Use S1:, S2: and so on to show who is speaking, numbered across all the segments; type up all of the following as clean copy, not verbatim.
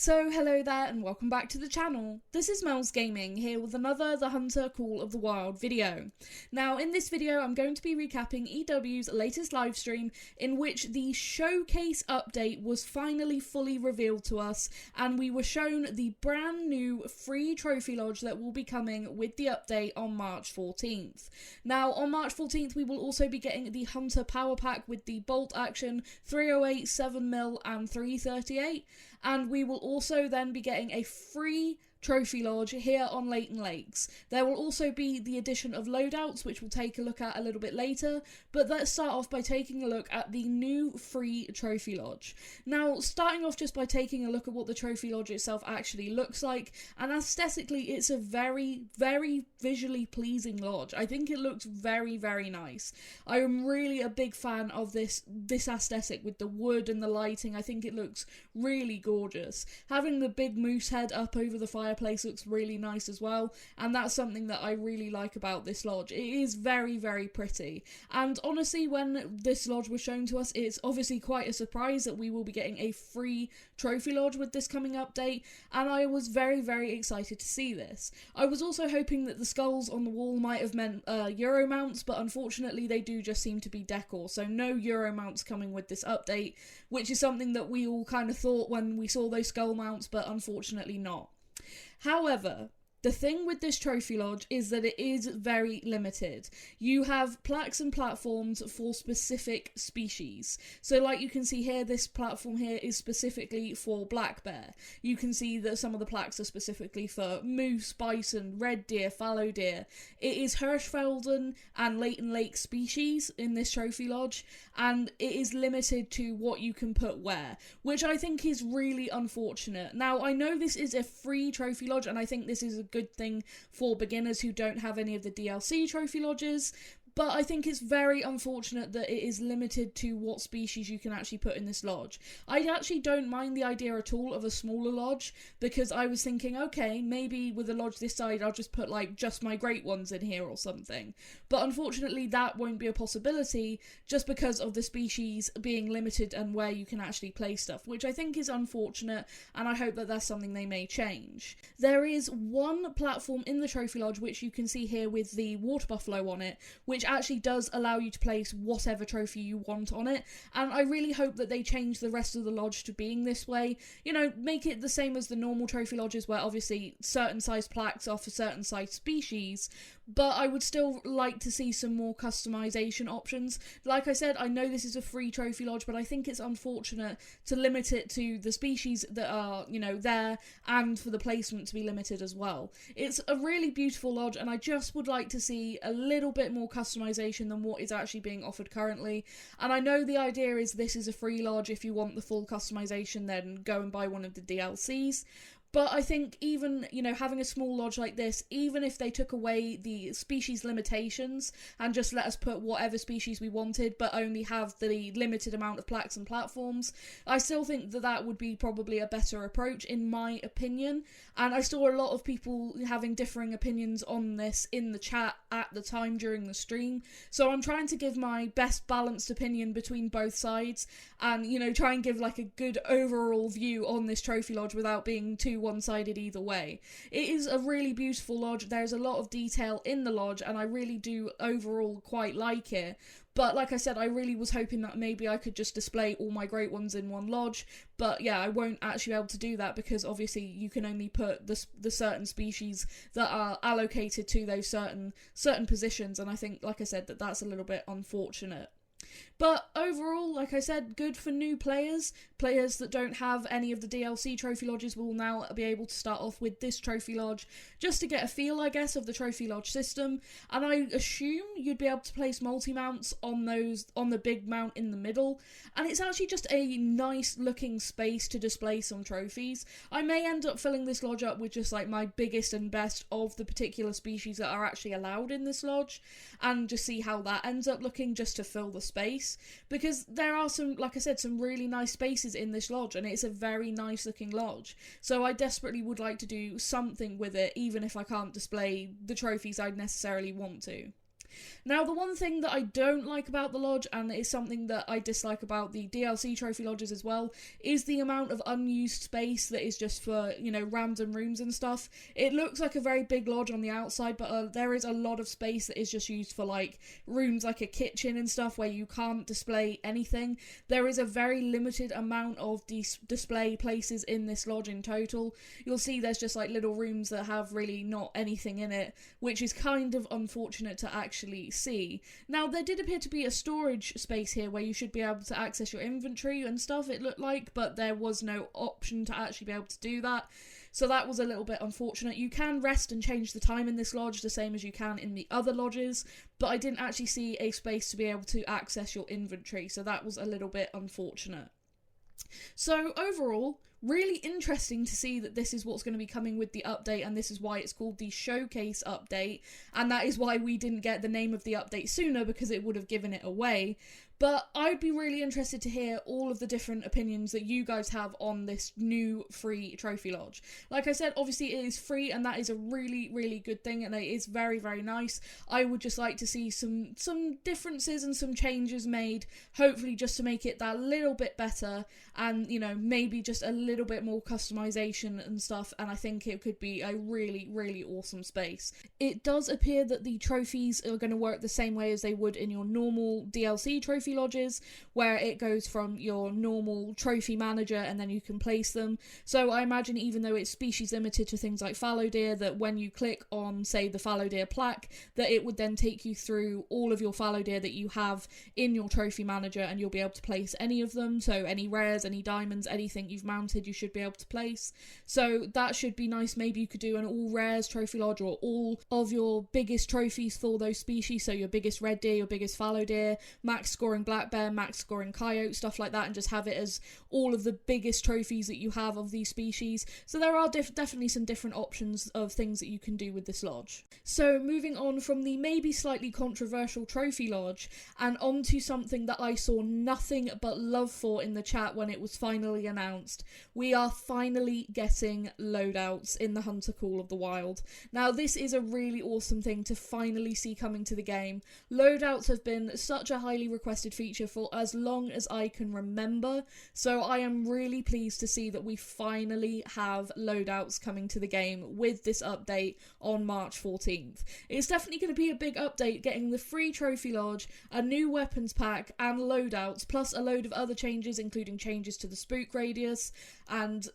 S1: So hello there and welcome back to the channel. This is Mel's Gaming here with another The Hunter Call of the Wild video. Now in this video I'm going to be recapping EW's latest livestream in which the showcase update was finally fully revealed to us and we were shown the brand new free trophy lodge that will be coming with the update on March 14th. Now on March 14th we will also be getting the Hunter Power Pack with the bolt action 308, 7mm and 338, and we will also then be getting a free trophy lodge here on Leighton Lakes. There will also be the addition of Loadouts, which we'll take a look at a little bit later, but let's start off by taking a look at the new free trophy lodge. Now, starting off just by taking a look at what the trophy lodge itself actually looks like, and aesthetically it's a very, very visually pleasing lodge. I think it looks very, very nice. I am really a big fan of this aesthetic with the wood and the lighting. I think it looks really gorgeous. Having the big moose head up over the fireplace looks really nice as well, and that's something that I really like about this lodge. It is very, very pretty, and honestly when this lodge was shown to us, it's obviously quite a surprise that we will be getting a free trophy lodge with this coming update, and I was very, very excited to see this. I was also hoping that the skulls on the wall might have meant Euro mounts, but unfortunately they do just seem to be decor, so no Euro mounts coming with this update, which is something that we all kind of thought when we saw those skull mounts, but unfortunately not. However, the thing with this trophy lodge is that it is very limited. You have plaques and platforms for specific species. So like you can see here, this platform here is specifically for black bear. You can see that some of the plaques are specifically for moose, bison, red deer, fallow deer. It is Hirschfelden and Leighton Lake species in this trophy lodge, and it is limited to what you can put where, which I think is really unfortunate. Now, I know this is a free trophy lodge, and I think this is a good thing for beginners who don't have any of the DLC trophy lodges, but I think it's very unfortunate that it is limited to what species you can actually put in this lodge. I actually don't mind the idea at all of a smaller lodge, because I was thinking, okay, maybe with a lodge this side I'll just put like just my great ones in here or something. But unfortunately that won't be a possibility just because of the species being limited and where you can actually place stuff, which I think is unfortunate, and I hope that that's something they may change. There is one platform in the trophy lodge which you can see here with the water buffalo on it, which actually does allow you to place whatever trophy you want on it, and I really hope that they change the rest of the lodge to being this way. You know, make it the same as the normal trophy lodges where obviously certain size plaques are for certain size species, but I would still like to see some more customization options. Like I said, I know this is a free trophy lodge, but I think it's unfortunate to limit it to the species that are, you know, there, and for the placement to be limited as well. It's a really beautiful lodge, and I just would like to see a little bit more customization than what is actually being offered currently. And I know the idea is this is a free lodge. If you want the full customization, then go and buy one of the DLCs. But I think even, you know, having a small lodge like this, even if they took away the species limitations and just let us put whatever species we wanted, but only have the limited amount of plaques and platforms, I still think that that would be probably a better approach, in my opinion. And I saw a lot of people having differing opinions on this in the chat at the time during the stream. So I'm trying to give my best balanced opinion between both sides and, you know, try and give like a good overall view on this trophy lodge without being too one-sided either way. It is a really beautiful lodge. There's a lot of detail in the lodge, and I really do overall quite like it. But like I said, I really was hoping that maybe I could just display all my great ones in one lodge. But yeah, I won't actually be able to do that because obviously you can only put the certain species that are allocated to those certain positions, and I think, like I said, that's a little bit unfortunate. But overall, like I said, good for new players. Players that don't have any of the DLC trophy lodges will now be able to start off with this trophy lodge just to get a feel, I guess, of the trophy lodge system. And I assume you'd be able to place multi-mounts on the big mount in the middle. And it's actually just a nice looking space to display some trophies. I may end up filling this lodge up with just like my biggest and best of the particular species that are actually allowed in this lodge, and just see how that ends up looking just to fill the space, because there are some, like I said, some really nice spaces in this lodge, and it's a very nice looking lodge. So I desperately would like to do something with it, even if I can't display the trophies I'd necessarily want to. Now, the one thing that I don't like about the lodge, and it's something that I dislike about the DLC trophy lodges as well, is the amount of unused space that is just for, random rooms and stuff. It looks like a very big lodge on the outside, but there is a lot of space that is just used for, like, rooms like a kitchen and stuff where you can't display anything. There is a very limited amount of display places in this lodge in total. You'll see there's just, like, little rooms that have really not anything in it, which is kind of unfortunate to actually see. Now, there did appear to be a storage space here where you should be able to access your inventory and stuff, it looked like, but there was no option to actually be able to do that. So that was a little bit unfortunate. You can rest and change the time in this lodge the same as you can in the other lodges, but I didn't actually see a space to be able to access your inventory, so that was a little bit unfortunate. So overall, really interesting to see that this is what's going to be coming with the update, and this is why it's called the Showcase Update, and that is why we didn't get the name of the update sooner, because it would have given it away. But I'd be really interested to hear all of the different opinions that you guys have on this new free trophy lodge. Like I said, obviously it is free, and that is a really, really good thing, and it is very, very nice. I would just like to see some differences and some changes made, hopefully just to make it that little bit better, and, maybe just a little bit more customization and stuff, and I think it could be a really, really awesome space. It does appear that the trophies are going to work the same way as they would in your normal DLC trophy lodges, where it goes from your normal trophy manager and then you can place them. So I imagine, even though it's species limited to things like fallow deer, that when you click on, say, the fallow deer plaque, that it would then take you through all of your fallow deer that you have in your trophy manager, and you'll be able to place any of them. So any rares, any diamonds, anything you've mounted, you should be able to place. So that should be nice. Maybe you could do an all rares trophy lodge, or all of your biggest trophies for those species, so your biggest red deer, your biggest fallow deer, max scoring black bear, max scoring coyote, stuff like that, and just have it as all of the biggest trophies that you have of these species. So there are definitely some different options of things that you can do with this lodge. So moving on from the maybe slightly controversial trophy lodge, and on to something that I saw nothing but love for in the chat when it was finally announced. We are finally getting loadouts in the Hunter Call of the Wild. Now, this is a really awesome thing to finally see coming to the game. Loadouts have been such a highly requested feature for as long as I can remember, so I am really pleased to see that we finally have loadouts coming to the game with this update on March 14th. It's definitely going to be a big update, getting the free trophy lodge, a new weapons pack, and loadouts, plus a load of other changes, including changes to the spook radius, and,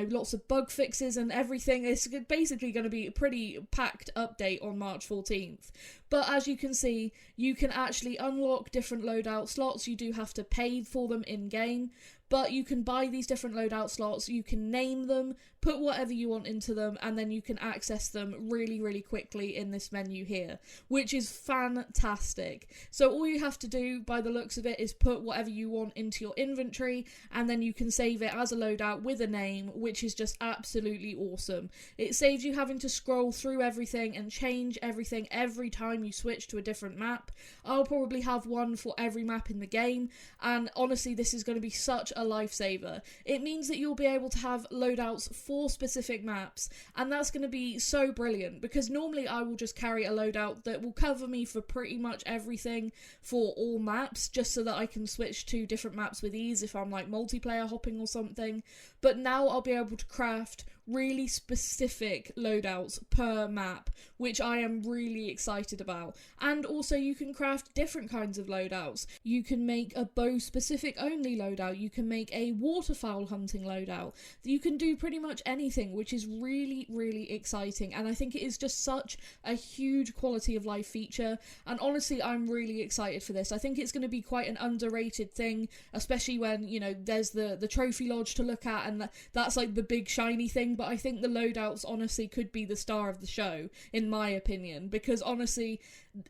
S1: lots of bug fixes and everything. It's basically going to be a pretty packed update on March 14th. But as you can see, you can actually unlock different loadout slots. You do have to pay for them in-game, but you can buy these different loadout slots, you can name them, put whatever you want into them, and then you can access them really, really quickly in this menu here, which is fantastic. So all you have to do, by the looks of it, is put whatever you want into your inventory, and then you can save it as a loadout with a name, which is just absolutely awesome. It saves you having to scroll through everything and change everything every time you switch to a different map. I'll probably have one for every map in the game, and honestly, this is going to be such a lifesaver. It means that you'll be able to have loadouts for specific maps, and that's going to be so brilliant, because normally I will just carry a loadout that will cover me for pretty much everything for all maps, just so that I can switch to different maps with ease if I'm like multiplayer hopping or something. But now I'll be able to craft really specific loadouts per map, which I am really excited about. And also you can craft different kinds of loadouts. You can make a bow specific only loadout, you can make a waterfowl hunting loadout, you can do pretty much anything, which is really, really exciting, and I think it is just such a huge quality of life feature, and honestly I'm really excited for this. I think it's going to be quite an underrated thing, especially when, there's the trophy lodge to look at, and that's like the big shiny thing, but I think the loadouts honestly could be the star of the show, in my opinion, because honestly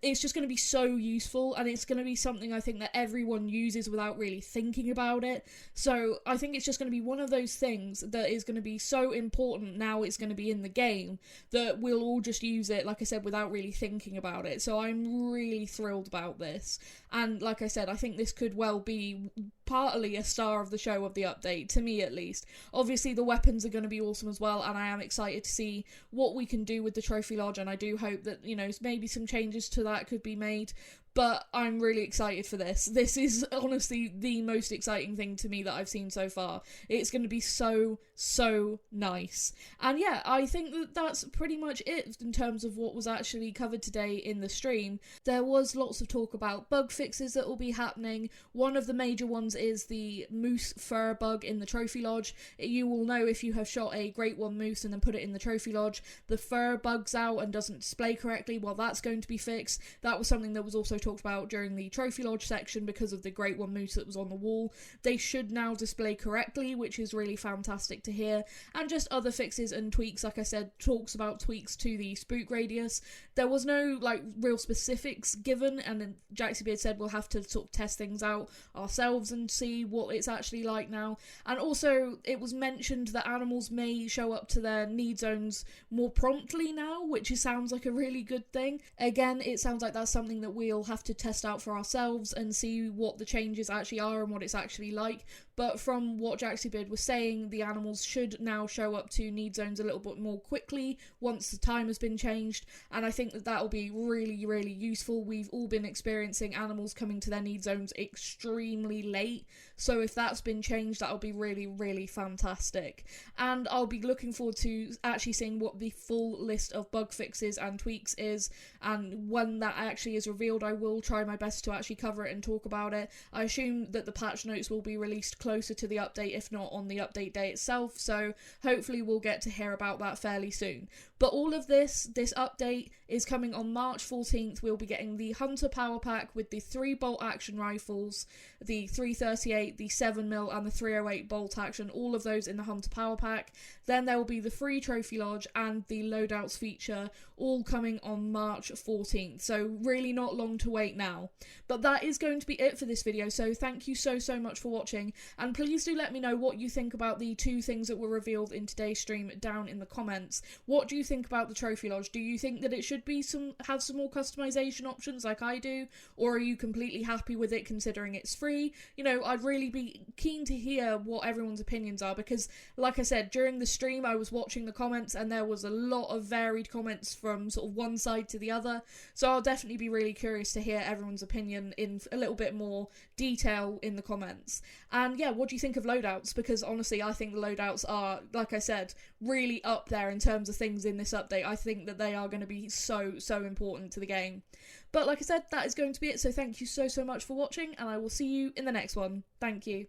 S1: it's just going to be so useful, and it's going to be something I think that everyone uses without really thinking about it. So I think it's just going to be one of those things that is going to be so important now it's going to be in the game, that we'll all just use it, like I said, without really thinking about it. So I'm really thrilled about this, and like I said, I think this could well be partly a star of the show of the update, to me at least. Obviously the weapons are going to be awesome as well, and I am excited to see what we can do with the trophy lodge, and I do hope that, maybe some changes to that could be made. But I'm really excited for this. This is honestly the most exciting thing to me that I've seen so far. It's going to be so, so nice. And yeah, I think that that's pretty much it in terms of what was actually covered today in the stream. There was lots of talk about bug fixes that will be happening. One of the major ones is the moose fur bug in the trophy lodge. You will know if you have shot a Great One moose and then put it in the trophy lodge, the fur bugs out and doesn't display correctly. Well, that's going to be fixed. That was something that was also talked about during the trophy lodge section because of the Great One moose that was on the wall. They should now display correctly, which is really fantastic to hear. And just other fixes and tweaks, like I said, talks about tweaks to the spook radius. There was no like real specifics given, and then Jaxie Beard said we'll have to sort of test things out ourselves and see what it's actually like now. And also it was mentioned that animals may show up to their need zones more promptly now, which sounds like a really good thing. Again, it sounds like that's something that we'll have to test out for ourselves and see what the changes actually are and what it's actually like. But from what Jaxie Beard was saying, the animals should now show up to need zones a little bit more quickly once the time has been changed, and I think that that will be really, really useful. We've all been experiencing animals coming to their need zones extremely late, so if that's been changed, that'll be really, really fantastic. And I'll be looking forward to actually seeing what the full list of bug fixes and tweaks is, and when that actually is revealed, I will try my best to actually cover it and talk about it. I assume that the patch notes will be released closer to the update, if not on the update day itself, so hopefully we'll get to hear about that fairly soon. But all of this update is coming on March 14th. We'll be getting the Hunter Power Pack with the 3 bolt action rifles, the 338, the 7mm and the 308 bolt action, all of those in the Hunter Power Pack. Then there will be the free Trophy Lodge and the Loadouts feature, all coming on March 14th, so really not long to wait now. But that is going to be it for this video, so thank you so much for watching, and please do let me know what you think about the 2 things that were revealed in today's stream down in the comments. What do you think about the Trophy Lodge? Do you think that it should be have some more customization options like I do, or are you completely happy with it considering it's free? You know, I'd really be keen to hear what everyone's opinions are, because like I said, during the stream I was watching the comments and there was a lot of varied comments from sort of one side to the other, so I'll definitely be really curious to hear everyone's opinion in a little bit more detail in the comments. And yeah, what do you think of loadouts? Because honestly, I think the loadouts are, like I said, really up there in terms of things in this update. I think that they are going to be so important to the game. But like I said, that is going to be it, so thank you so much for watching, and I will see you in the next one. Thank you.